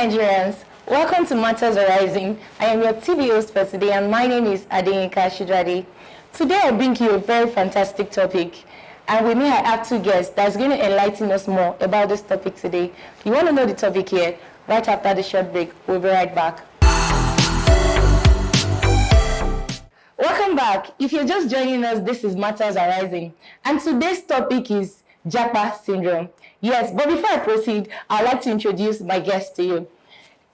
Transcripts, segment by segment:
Nigerians, welcome to Matters Arising. I am your TV host for today and my name is Adeyinka Shidrade. Today I bring you a very fantastic topic and with me I have two guests that's going to enlighten us more about this topic today. You want to know the topic here? Right after the short break, we'll be right back. Welcome back. If you're just joining us, this is Matters Arising and today's topic is Japa Syndrome. Yes, but before I proceed, I'd like to introduce my guests to you.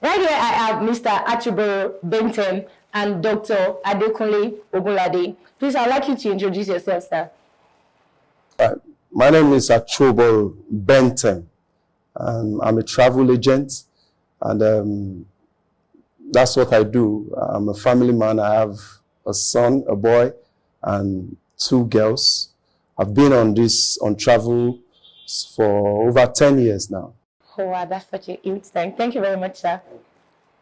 Right here, I have Mr. Achuboro Bentham and Dr. Adekunle Ogunlade. Please, I'd like you to introduce yourself, sir. My name is Achuboro Bentham. I'm a travel agent, and that's what I do. I'm a family man. I have a son, a boy, and two girls. I've been on travel for over 10 years now. Oh, wow, that's such a huge thing. Thank you very much, sir.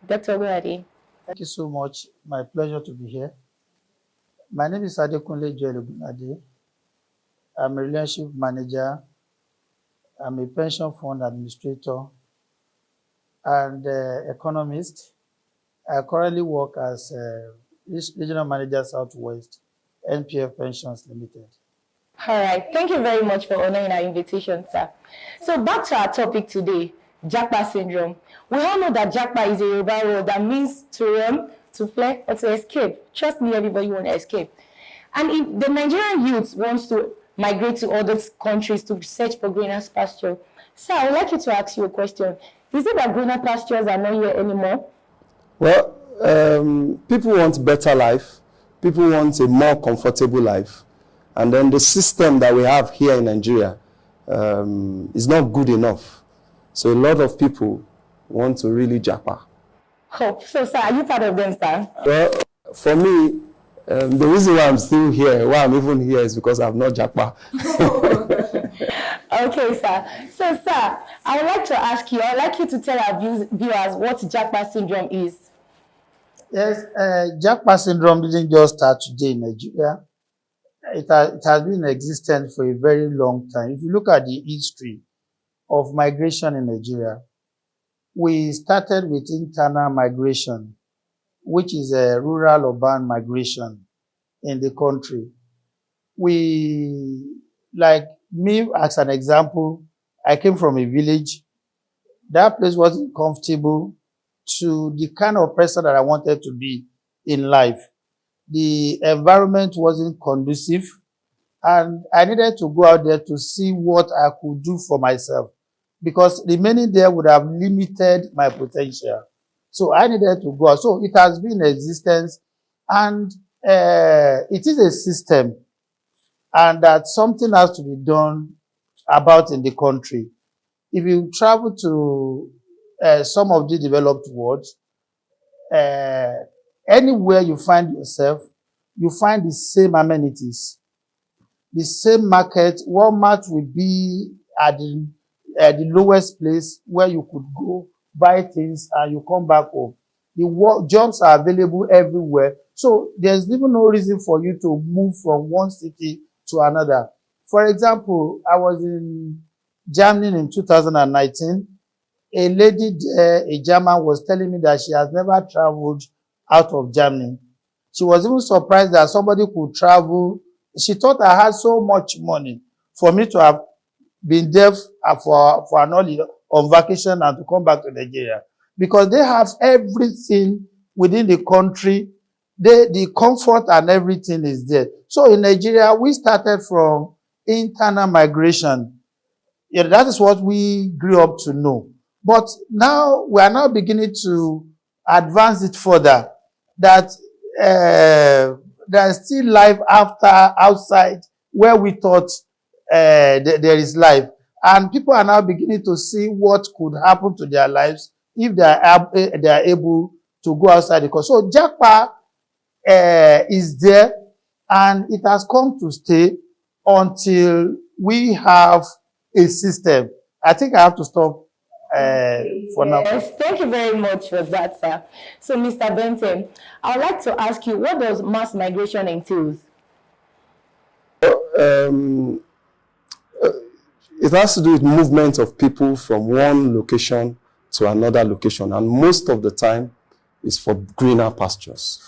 Dr. Ogunlade. Thank you so much. My pleasure to be here. My name is Adekunle Ogunlade. I'm a relationship manager. I'm a pension fund administrator and economist. I currently work as regional manager Southwest, NPF Pensions Limited. All right. Thank you very much for honoring our invitation, sir. So back to our topic today, Japa Syndrome. We all know that Japa is a Yoruba word that means to run, to flee, or to escape. Trust me, everybody wants to escape. And if the Nigerian youth wants to migrate to other countries to search for greener pasture. Sir, I would like you to ask you a question. Is it that greener pastures are not here anymore? Well, people want better life. People want a more comfortable life. And then the system that we have here in Nigeria is not good enough. So a lot of people want to really japa. Oh, so sir, are you part of them, sir? Well, for me, the reason why I'm still here, why I'm even here, is because I'm not japa. Okay, sir. So, sir, I would like to ask you, I'd like you to tell our viewers what Japa Syndrome is. Yes, Japa Syndrome didn't just start today in Nigeria. It has been in existence for a very long time. If you look at the history of migration in Nigeria, we started with internal migration, which is a rural-urban migration in the country. Like me, as an example, I came from a village. That place wasn't comfortable to the kind of person that I wanted to be in life. The environment wasn't conducive, and I needed to go out there to see what I could do for myself, because remaining there would have limited my potential. So I needed to go out. So it has been in existence, and it is a system, and that something has to be done about in the country. If you travel to some of the developed worlds, anywhere you find yourself, you find the same amenities, the same market. Walmart will be at the lowest place where you could go buy things and you come back home. The jobs are available everywhere. So there's even no reason for you to move from one city to another. For example, I was in Germany in 2019. A lady there, a German, was telling me that she has never traveled out of Germany. She was even surprised that somebody could travel. She thought I had so much money for me to have been there for an holiday on vacation and to come back to Nigeria, because they have everything within the country. The comfort and everything is there. So in Nigeria, we started from internal migration. Yeah, that is what we grew up to know. But now we are now beginning to advance it further, that there is still life outside where we thought there is life. And people are now beginning to see what could happen to their lives if they are able to go outside the country. So Japa is there, and it has come to stay until we have a system. I think I have to stop for now. Yes, thank you very much for that, sir. So, Mr. Bentham, I would like to ask you, what does mass migration entails? It has to do with movement of people from one location to another location. And most of the time, it's for greener pastures.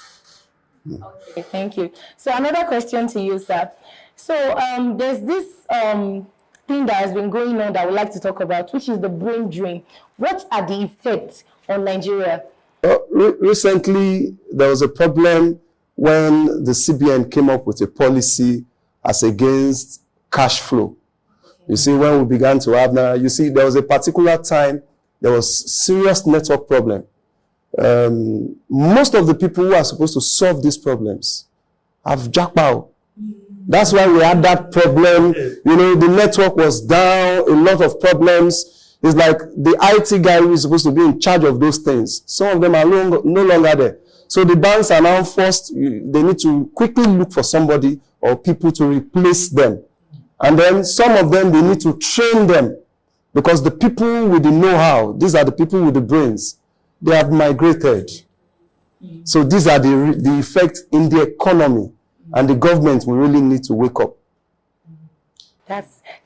Okay, thank you. So another question to you, sir. So there's this thing that has been going on that I would like to talk about, which is the brain drain. What are the effects on Nigeria? Recently, there was a problem when the CBN came up with a policy as against cash flow. You see, when we began to have now, you see, there was a particular time, there was serious network problem. Most of the people who are supposed to solve these problems have jacked out. That's why we had that problem. You know, the network was down, a lot of problems. It's like the IT guy who is supposed to be in charge of those things. Some of them are no longer there. So the banks are now forced, they need to quickly look for somebody or people to replace them. And then some of them, they need to train them, because the people with the know-how, these are the people with the brains, they have migrated. So these are the effects in the economy, and the government will really need to wake up.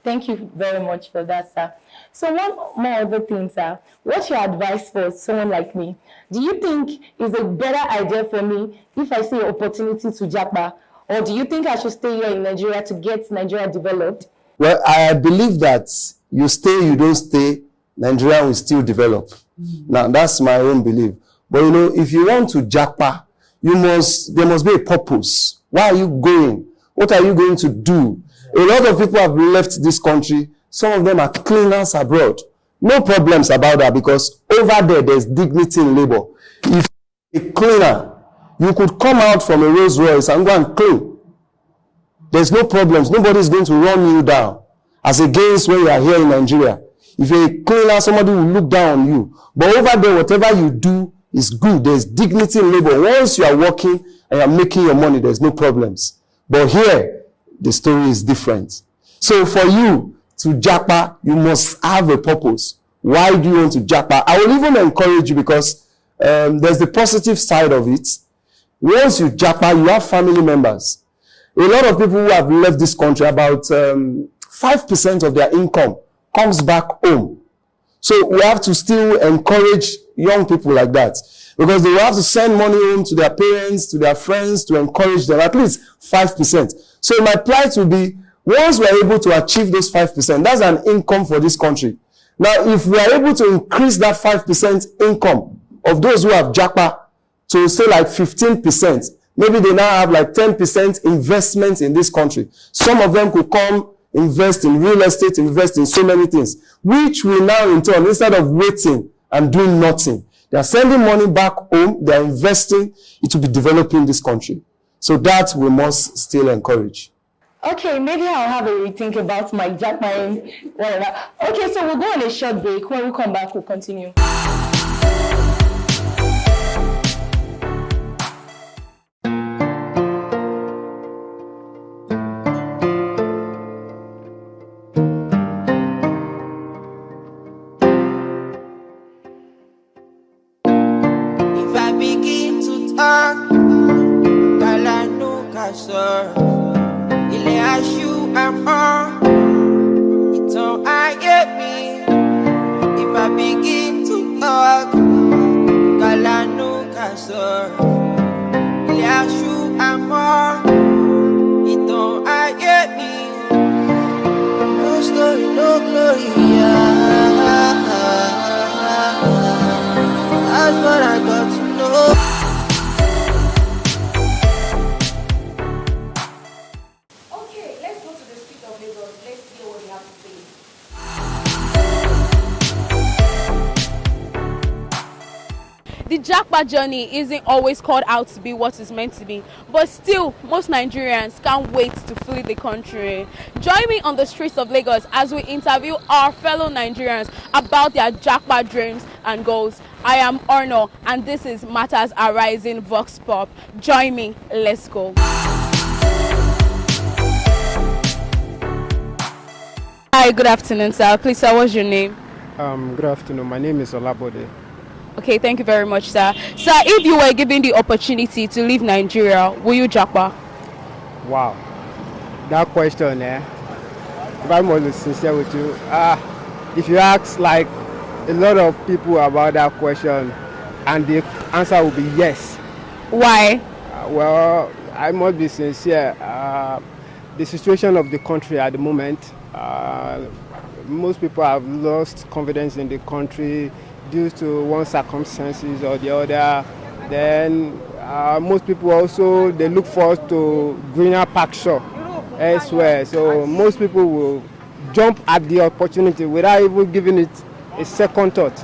Thank you very much for that, sir. So one more other thing, sir. What's your advice for someone like me? Do you think it's a better idea for me if I see an opportunity to Japa, or do you think I should stay here in Nigeria to get Nigeria developed? Well, I believe that you stay, you don't stay, Nigeria will still develop. Now, that's my own belief. But you know, if you want to Japa, there must be a purpose. Why are you going? What are you going to do? A lot of people have left this country. Some of them are cleaners abroad. No problems about that, because over there, there's dignity in labor. If you're a cleaner, you could come out from a Rolls Royce and go and clean. There's no problems. Nobody's going to run you down, as against when you are here in Nigeria. If you're a cleaner, somebody will look down on you. But over there, whatever you do is good. There's dignity in labor. Once you are working and you're making your money, there's no problems. But here, the story is different. So for you to Japa, you must have a purpose. Why do you want to Japa? I will even encourage you, because there's the positive side of it. Once you Japa, you have family members. A lot of people who have left this country, about 5% of their income comes back home. So we have to still encourage young people like that, because they will have to send money home to their parents, to their friends, to encourage them, at least 5%. So my plight will be, once we are able to achieve those 5%, that's an income for this country. Now, if we are able to increase that 5% income of those who have Japa to say like 15%, maybe they now have like 10% investment in this country. Some of them could come invest in real estate, invest in so many things, which will now in turn, instead of waiting and doing nothing, they are sending money back home, they are investing, it will be developing this country. So that we must still encourage. Okay, maybe I'll have a rethink about my Japa, whatever. Okay, so we'll go on a short break. When we come back, we'll continue. If I begin to talk, ilé aṣú àmọ́ ìtàn ayé mi. If I begin to talk, kàlánú kà sọ̀rọ̀. Ilé aṣú àmọ́ ìtàn ayé mi. No story, no glory. That's what I got to know. The Japa journey isn't always called out to be what it's meant to be, but still, most Nigerians can't wait to flee the country. Join me on the streets of Lagos as we interview our fellow Nigerians about their Japa dreams and goals. I am Orno, and this is Matters Arising Vox Pop. Join me, let's go. Hi, good afternoon, sir. Please, sir, what's your name? Good afternoon. My name is Olabode. Okay, thank you very much, sir. Sir, if you were given the opportunity to leave Nigeria, will you Japa? Wow, that question, if I'm always sincere with you, if you ask like a lot of people about that question, and the answer will be yes. Why? Well, I must be sincere. The situation of the country at the moment, most people have lost confidence in the country due to one circumstances or the other. Then most people also they look forward to greener pasture elsewhere. So most people will jump at the opportunity without even giving it a second thought.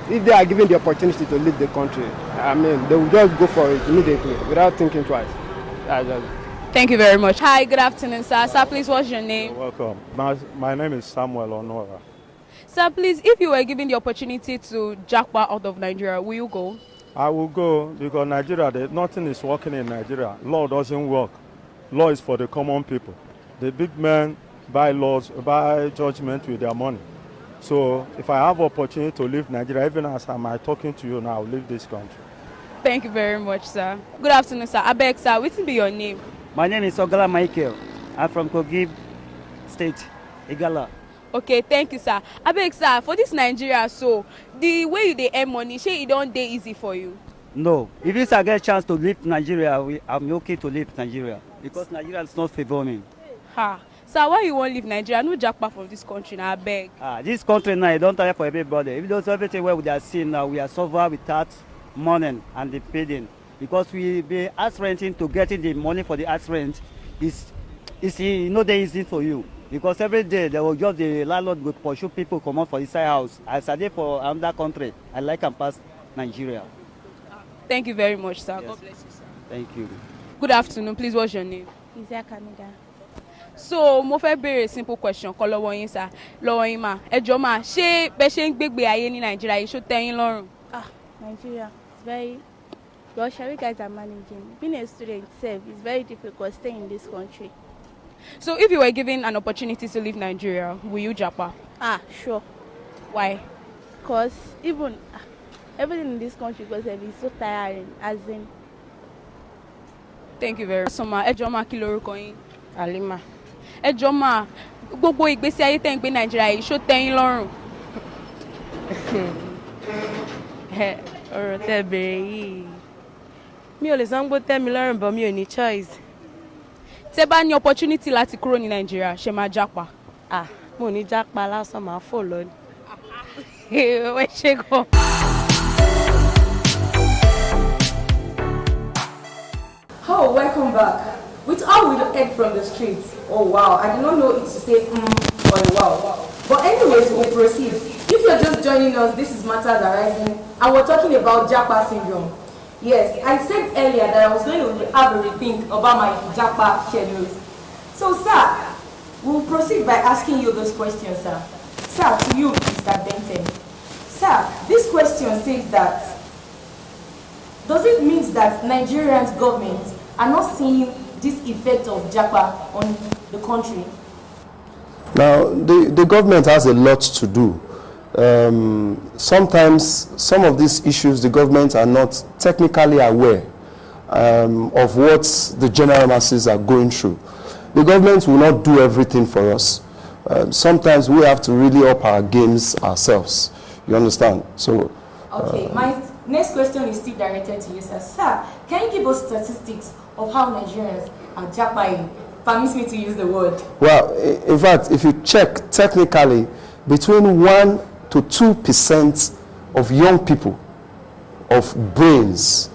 If they are given the opportunity to leave the country, I mean, they will just go for it immediately without thinking twice. Thank you very much. Hi, good afternoon, sir. Sir, please, what's your name? You're welcome. My name is Samuel Onora. Sir, please, if you were given the opportunity to jackpot out of Nigeria, will you go? I will go because Nigeria, nothing is working in Nigeria. Law doesn't work. Law is for the common people. The big men buy laws, buy judgment with their money. So if I have opportunity to leave Nigeria, even as I'm talking to you now, I'll leave this country. Thank you very much, sir. Good afternoon, sir. Abeg, sir, what will be your name? My name is Ogala Michael. I'm from Kogi State, Igala. Okay, thank you, sir. Abeg, sir, for this Nigeria, so the way you dey earn money, shey e don dey easy for you? No, if I get a chance to leave Nigeria, I'm okay to leave Nigeria because Nigeria is not favoring me. Ha. Sir, why you wan leave Nigeria? No jackpot from this country now, abeg. This country now, it don't tire for everybody. If there's everything where we are seeing now, we are suffering without money and the paying. Because we be house renting to getting the money for the house rent is not that easy for you. Because every day there will just the landlord will pursue people come out for the side house. As I did for another country, I like and pass Nigeria. Thank you very much, sir. Yes. God bless you, sir. Thank you. Good afternoon, please, what's your name? Isaac Amida. So mo fẹ́ béèrè simple question kan lọ́wọ́ yín sir, lọ́wọ́ yín mà ẹ jọ̀ọ́ mà ṣé bẹ́ ṣe ń gbégbé ayé ní Nàìjíríà yìí ṣó tẹ́ yín lọ́rùn? Nigeria is very well. Shall we guys are managing? Being a student itself is very difficult staying in this country. So if you were given an opportunity to leave Nigeria, will you japa? Sure. Why? Because even everything in this country because is so tiring. As in. Thank you very much. So ma ẹ jọ̀ọ́ mà kí lorúkọ yín? Alima. Ẹ jọ̀ọ́ mà gbogbo ìgbésí ayé tẹ́ ń gbé Nàìjíríà yìí ṣó tẹ́ yín lọ́rùn? Ọ̀rọ̀ tẹ́ bèrè yìí mi ò lè sọ pé tẹ́ mi lọ́rùn but mi ò ní choice. Tẹ́ bá ní opportunity láti kúrò ní Nàìjíríà ṣé máa jápa? Mo ní jápa lásán máa fò lọ ni. Ẹ ṣe gan. Oh, welcome back. With all we heard from the streets, oh wow, I did not know it to say or wow. But anyways, we'll proceed. If you're just joining us, this is Matters Arising, and we're talking about Japa Syndrome. Yes, I said earlier that I was going to have a rethink about my Japa schedules. So, sir, we'll proceed by asking you those questions, sir. Sir, to you, Mr. Benton. Sir, this question says that, does it mean that Nigerian government are not seeing this effect of Japa on the country? Now, the government has a lot to do. Sometimes some of these issues the government are not technically aware of what the general masses are going through. The government will not do everything for us. Sometimes we have to really up our games ourselves. You understand? So. Okay, my next question is still directed to you, sir. Sir, can you give us statistics of how Nigerians are jackpotting? Permits me to use the word. Well, in fact, if you check technically, between 1 to 2% of young people of brains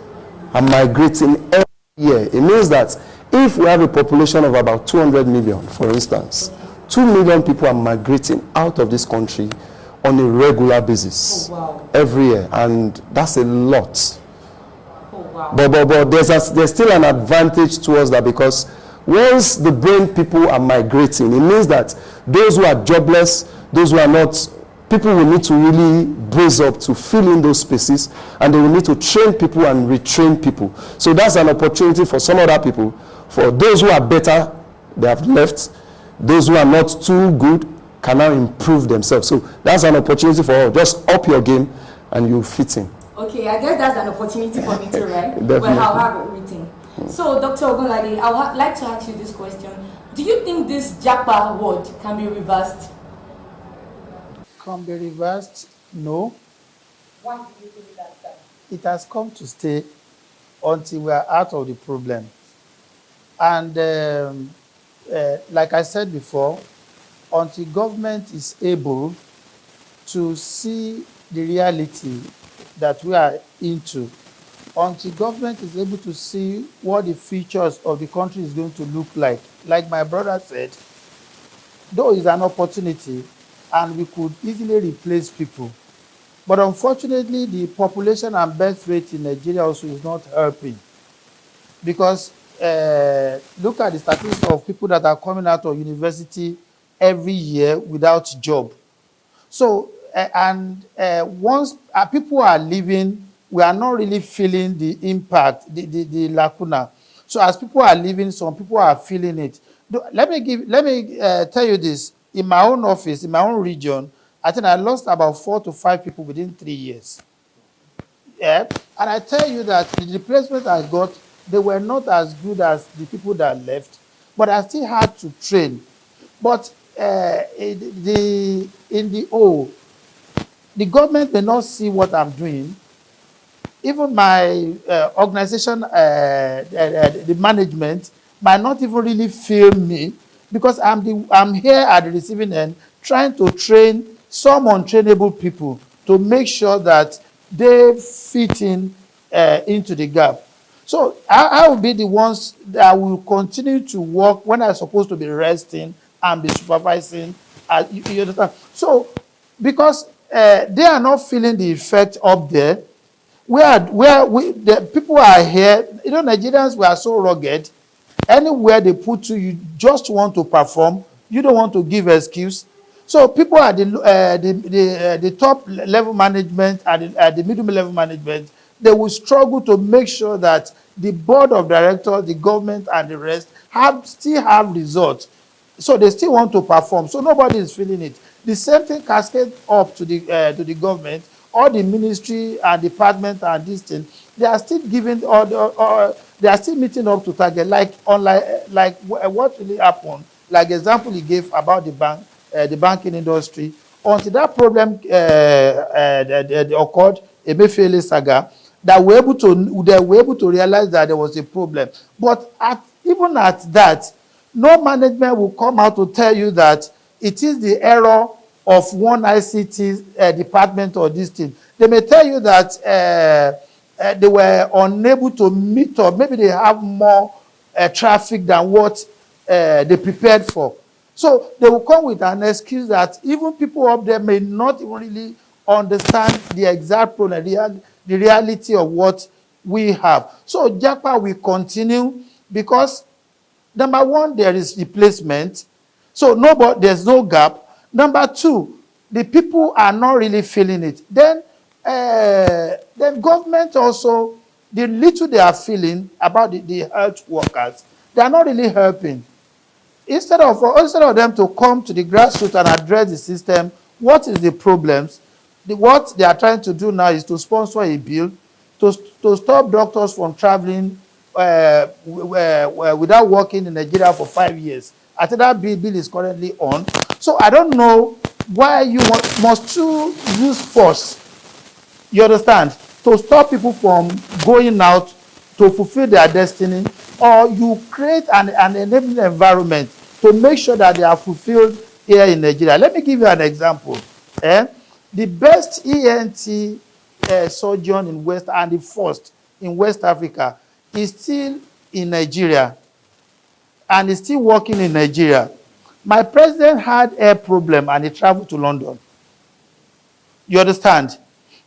are migrating every year. It means that if we have a population of about 200 million, for instance, 2 million people are migrating out of this country on a regular basis every year, and that's a lot. But there's still an advantage towards that, because once the brain people are migrating, it means that those who are jobless, those who are not, people will need to really brace up to fill in those spaces, and they will need to train people and retrain people. So that's an opportunity for some other people. For those who are better, they have left. Those who are not too good can now improve themselves. So that's an opportunity for all. Just up your game and you'll fit in. Okay, I guess that's an opportunity for me too, right? Definitely. Well, I'll have it written. So, Dr. Ogunlade, I would like to ask you this question. Do you think this Japa word can be reversed? can be reversed? No. Why do you think that, sir? It has come to stay until we are out of the problem. And like I said before, until government is able to see the reality that we are into, until government is able to see what the futures of the country is going to look like my brother said, though it's an opportunity and we could easily replace people. But unfortunately, the population and birth rate in Nigeria also is not helping. Because look at the statistics of people that are coming out of university every year without job. So, once people are leaving, we are not really feeling the impact, the lacuna. So as people are leaving, some people are feeling it. Let me tell you this. In my own office, in my own region, I think I lost about 4 to 5 people within 3 years. Yeah, and I tell you that the replacement I got, they were not as good as the people that left, but I still had to train. But in the whole, the government may not see what I'm doing. Even my organization, the management, might not even really feel me because I'm here at the receiving end trying to train some untrainable people to make sure that they fit in into the gap. So I will be the ones that will continue to work when I'm supposed to be resting and be supervising. You understand? So because they are not feeling the effect up there, the people are here. You know, Nigerians, we are so rugged. Anywhere they put you just want to perform. You don't want to give excuse. So people at the top level management and the middle level management, they will struggle to make sure that the board of directors, the government, and the rest still have results. So they still want to perform. So nobody is feeling it. The same thing cascades up to the government, all the ministry and department and this thing. They are still giving they are still meeting up to target. What really happened? Like example he gave about the banking industry. Until that problem occurred, Emefiele saga, they were able to realize that there was a problem. But even at that, no management will come out to tell you that it is the error of one ICT department or this thing. They may tell you that they were unable to meet up. Maybe they have more traffic than what they prepared for. So they will come with an excuse that even people up there may not even really understand the exact problem, the reality of what we have. So Japa will continue because number one, there is replacement. So there's no gap. Number two, the people are not really feeling it. Then government also, the little they are feeling about the health workers, they are not really helping. Instead of them to come to the grassroots and address the system, what is the problems? What they are trying to do now is to sponsor a bill to stop doctors from traveling without working in Nigeria for 5 years. I think that bill is currently on. So I don't know why you must use force, you understand, to stop people from going out to fulfill their destiny, or you create an enabling environment to make sure that they are fulfilled here in Nigeria. Let me give you an example. The best ENT surgeon in and the first in West Africa is still in Nigeria and is still working in Nigeria. My president had a problem and he traveled to London. You understand?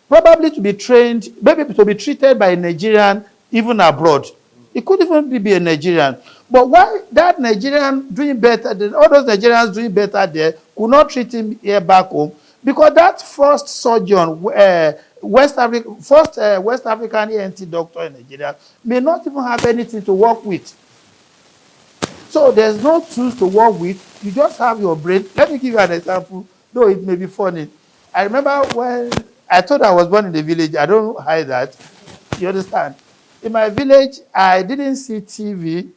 Probably to be trained, maybe to be treated by a Nigerian even abroad. It could even be a Nigerian. But why that Nigerian doing better, all those Nigerians doing better there could not treat him here back home? Because that first surgeon, West African ENT doctor in Nigeria may not even have anything to work with. So there's no tools to work with. You just have your brain. Let me give you an example, though it may be funny. I remember when I thought I was born in the village. I don't hide that. You understand? In my village, I didn't see TV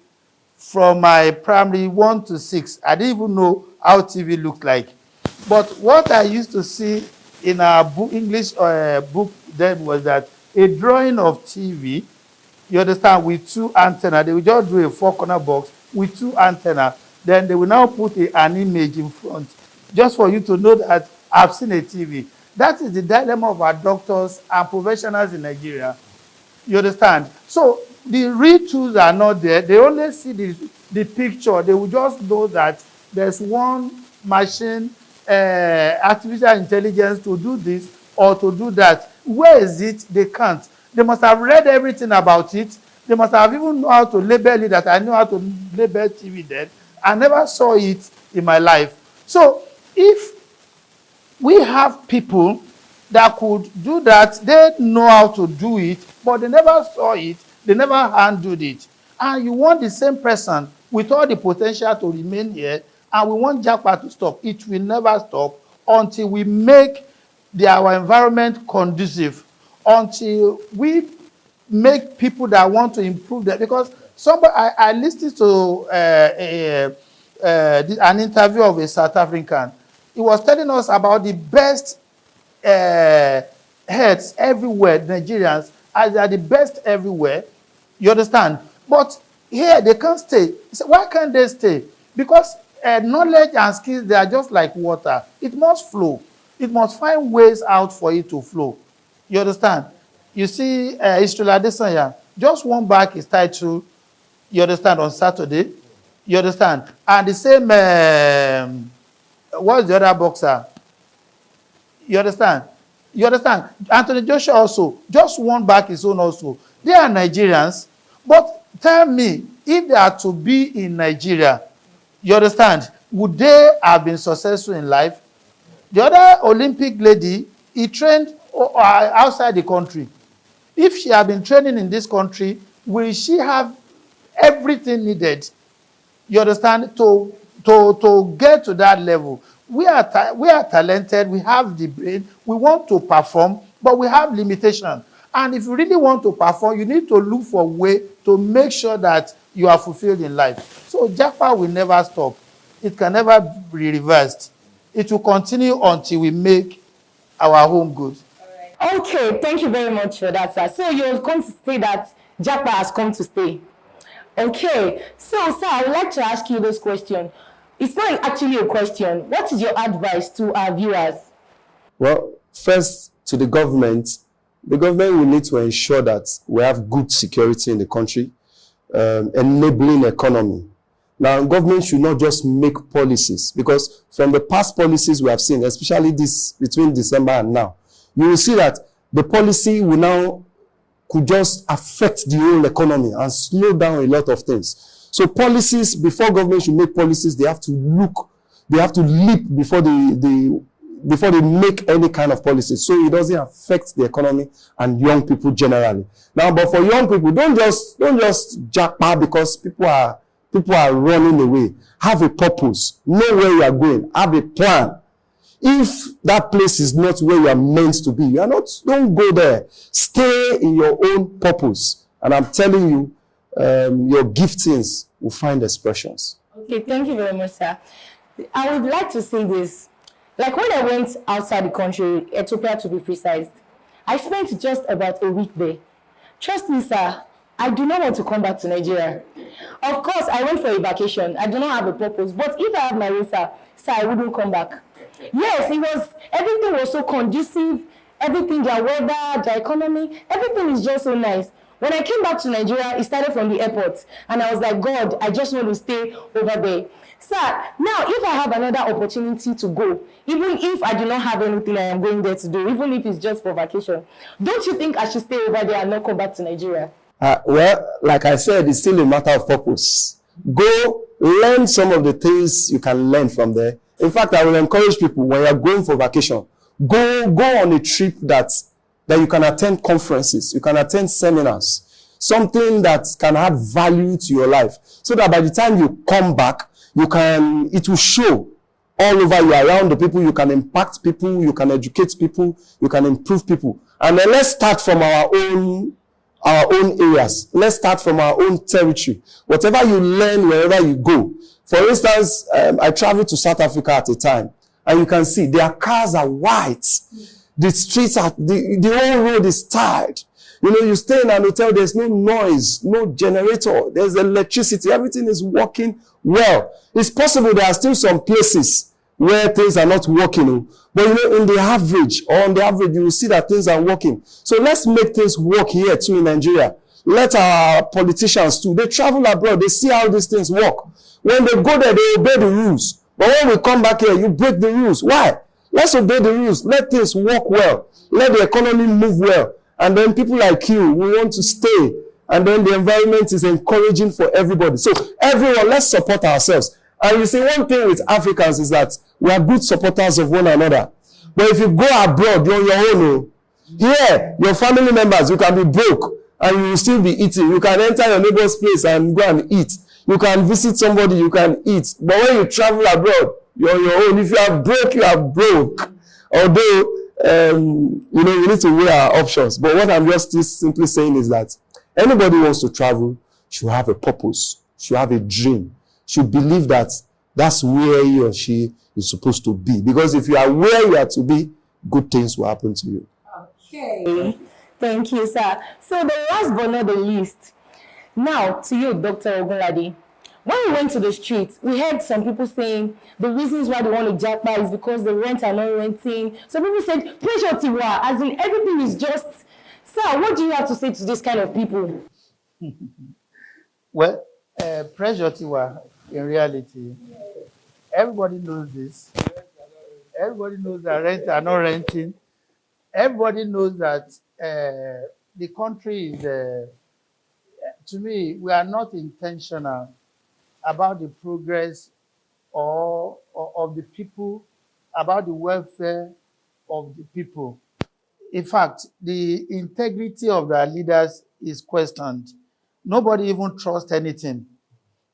from my primary 1 to 6. I didn't even know how TV looked like. But what I used to see in our book, English book then was that a drawing of TV, you understand, with two antenna. They will just do a four-corner box with two antenna. Then they will now put an image in front, just for you to know that I've seen a TV. That is the dilemma of our doctors and professionals in Nigeria. You understand? So the real tools are not there. They only see the picture. They will just know that there's one machine, artificial intelligence to do this or to do that. Where is it? They can't. They must have read everything about it. They must have even know how to label it, that I know how to label TV then. I never saw it in my life. So if we have people that could do that, they know how to do it, but they never saw it, they never handled it. And you want the same person with all the potential to remain here, and we want Japa to stop. It will never stop until we make our environment conducive, until we make people that want to improve that. Because somebody, I listened to an interview of a South African. He was telling us about the best heads everywhere, Nigerians, as they are the best everywhere. You understand? But here they can't stay. So why can't they stay? Because knowledge and skills, they are just like water. It must flow. It must find ways out for it to flow. You understand? You see, Istrola Adesanya just won back his title, you understand, on Saturday. You understand? And the same, what's the other boxer? You understand? You understand? Anthony Joshua also just won back his own also. They are Nigerians. But tell me, if they are to be in Nigeria, you understand, would they have been successful in life? The other Olympic lady, he trained outside the country. If she had been training in this country, will she have everything needed, you understand, to get to that level? We are talented, we have the brain, we want to perform, but we have limitation. And if you really want to perform, you need to look for a way to make sure that you are fulfilled in life. So Japa will never stop. It can never be reversed. It will continue until we make our home good. Okay, thank you very much for that, sir. So you've come to say that Japa has come to stay. Okay, so sir, I would like to ask you this question. It's not actually a question. What is your advice to our viewers? Well, first, to the government will need to ensure that we have good security in the country, enabling economy. Now, government should not just make policies, because from the past policies we have seen, especially this between December and now, you will see that the policy will now could just affect the whole economy and slow down a lot of things. So policies, before government should make policies, they have to leap before they make any kind of policy, so it doesn't affect the economy and young people generally. Now, but for young people, don't just japa because people are running away. Have a purpose. Know where you are going. Have a plan. If that place is not where you are meant to be, don't go there. Stay in your own purpose. And I'm telling you, your giftings will find expressions. Okay, thank you very much, sir. I would like to say this. Like when I went outside the country, Ethiopia to be precise, I spent just about a week there. Trust me, sir, I do not want to come back to Nigeria. Of course, I went for a vacation. I do not have a purpose. But if I have my visa, sir, I wouldn't come back. Yes, everything was so conducive. Everything, their weather, their economy, everything is just so nice. When I came back to Nigeria, it started from the airport. And I was like, God, I just want to stay over there. Sir, now if I have another opportunity to go, even if I do not have anything I am going there to do, even if it's just for vacation, don't you think I should stay over there and not come back to Nigeria? Well, like I said, it's still a matter of purpose. Go learn some of the things you can learn from there. In fact, I will encourage people, when you are going for vacation, go on a trip that you can attend conferences, you can attend seminars, something that can add value to your life, so that by the time you come back, it will show all over you, around the people. You can impact people, you can educate people, you can improve people. And then let's start from our own areas. Let's start from our own territory. Whatever you learn wherever you go. For instance, I traveled to South Africa at a time, and you can see their cars are white. The streets are, the whole road is tired. You know, you stay in an hotel, there's no noise, no generator, there's electricity, everything is working well. It's possible there are still some places where things are not working, but you know, in the average, or on the average, you will see that things are working. So let's make things work here too in Nigeria. Let our politicians too, they travel abroad, they see how these things work. When they go there, they obey the rules. But when we come back here, you break the rules. Why? Let's obey the rules. Let things work well. Let the economy move well. And then people like you, we want to stay. And then the environment is encouraging for everybody. So everyone, let's support ourselves. And you see, one thing with Africans is that we are good supporters of one another. But if you go abroad, you're on your own. Here, your family members, you can be broke and you will still be eating. You can enter your neighbor's place and go and eat. You can visit somebody, you can eat. But when you travel abroad, you're on your own. If you are broke, you are broke. Although, you know, we need to weigh our options. But what I'm just simply saying is that anybody who wants to travel should have a purpose, should have a dream, should believe that that's where he or she is supposed to be. Because if you are where you are to be, good things will happen to you. Okay. Thank you, sir. So the last but not the least, now to you, Dr. Ogunlade. When we went to the streets, we heard some people saying the reasons why they want to japa is because the rent are not renting. Some people said pressure tiwa, as in everything is just. Sir, what do you have to say to this kind of people? Well, pressure tiwa, in reality, everybody knows this. Everybody knows that rent are not renting. Everybody knows that the country is, to me, we are not intentional about the progress or of the people, about the welfare of the people. In fact, the integrity of our leaders is questioned. Nobody even trusts anything.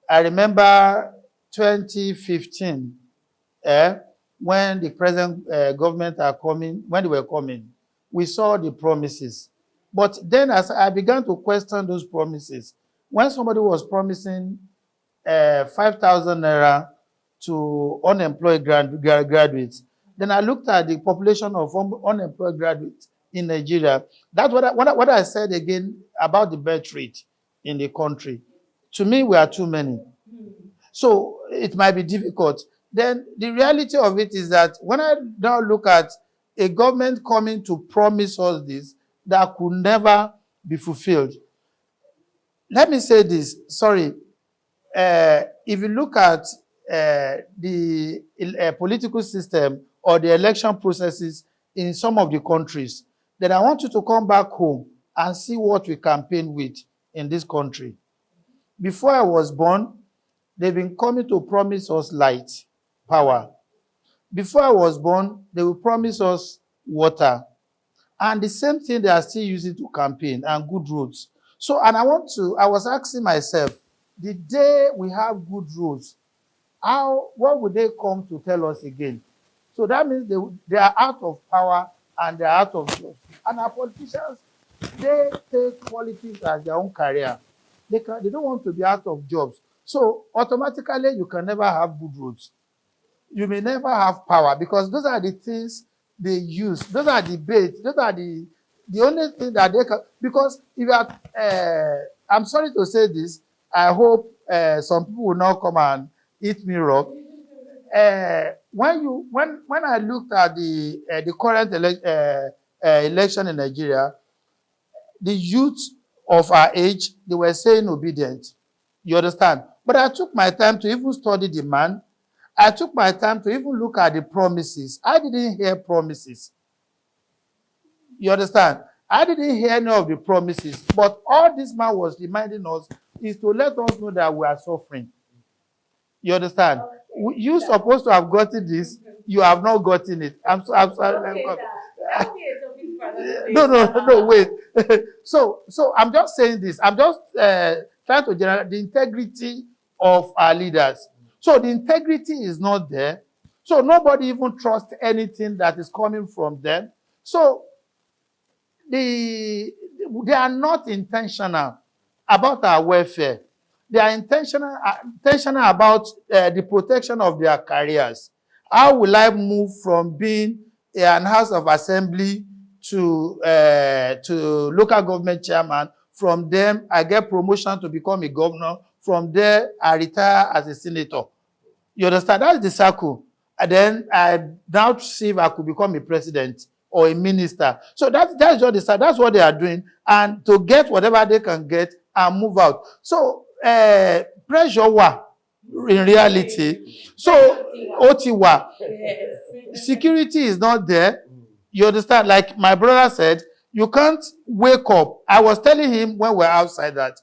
I remember 2015, when the present government when they were coming, we saw the promises. But then as I began to question those promises, when somebody was promising 5,000 naira to unemployed graduates, then I looked at the population of unemployed graduates in Nigeria. That's what I said again about the birth rate in the country. To me, we are too many. So it might be difficult. Then the reality of it is that when I now look at a government coming to promise us this, that could never be fulfilled. Let me say this, sorry. If you look at the political system or the election processes in some of the countries, then I want you to come back home and see what we campaign with in this country. Before I was born, they've been coming to promise us light, power. Before I was born, they will promise us water. And the same thing they are still using to campaign, and good roads. So, and I was asking myself, the day we have good roads, what would they come to tell us again? So that means they are out of power and they are out of jobs. And our politicians, they take politics as their own career. They don't want to be out of jobs. So automatically, you can never have good roads. You may never have power, because those are the things they use. Those are debates. Those are the only thing that they can. Because if you are, I'm sorry to say this, I hope some people will not come and eat me raw. When I looked at the current election in Nigeria, the youth of our age, they were saying obedient. You understand? But I took my time to even study the man. I took my time to even look at the promises. I didn't hear promises. You understand? I didn't hear any of the promises. But all this man was reminding us is to let us know that we are suffering. You understand? You're supposed to have gotten this. You have not gotten it. I'm sorry. No, wait. So I'm just saying this. I'm just trying to generate the integrity of our leaders. So the integrity is not there. So nobody even trusts anything that is coming from them. So they are not intentional about our welfare. They are intentional about the protection of their careers. How will I move from being an House of Assembly to local government chairman? From them, I get promotion to become a governor. From there, I retire as a senator. You understand? That's the circle. And then I now see if I could become a president or a minister. So that's what that's what they are doing. And to get whatever they can get and move out. So pressure in reality. So Otiwa. Security is not there. You understand? Like my brother said, you can't wake up. I was telling him when we're outside that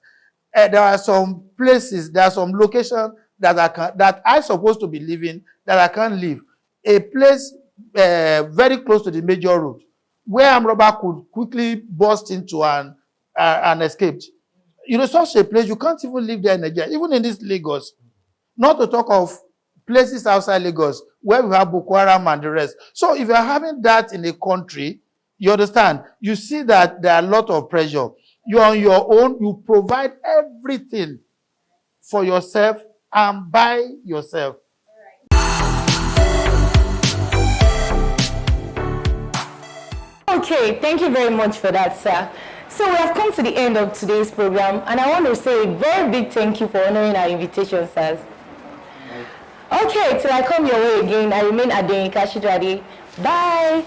there are some places, there are some locations that I supposed to be living that I can't live. A place very close to the major road where armed robber could quickly burst into and escape. You know, such a place, you can't even live there in Nigeria, even in this Lagos. Not to talk of places outside Lagos where we have Boko Haram and the rest. So if you're having that in a country, you understand, you see that there are a lot of pressure. You're on your own, you provide everything for yourself and by yourself. Okay, thank you very much for that, sir. So we have come to the end of today's program, and I want to say a very big thank you for honoring our invitation, sirs. Okay, till I come your way again, I remain Adenika Shidwadi. Bye.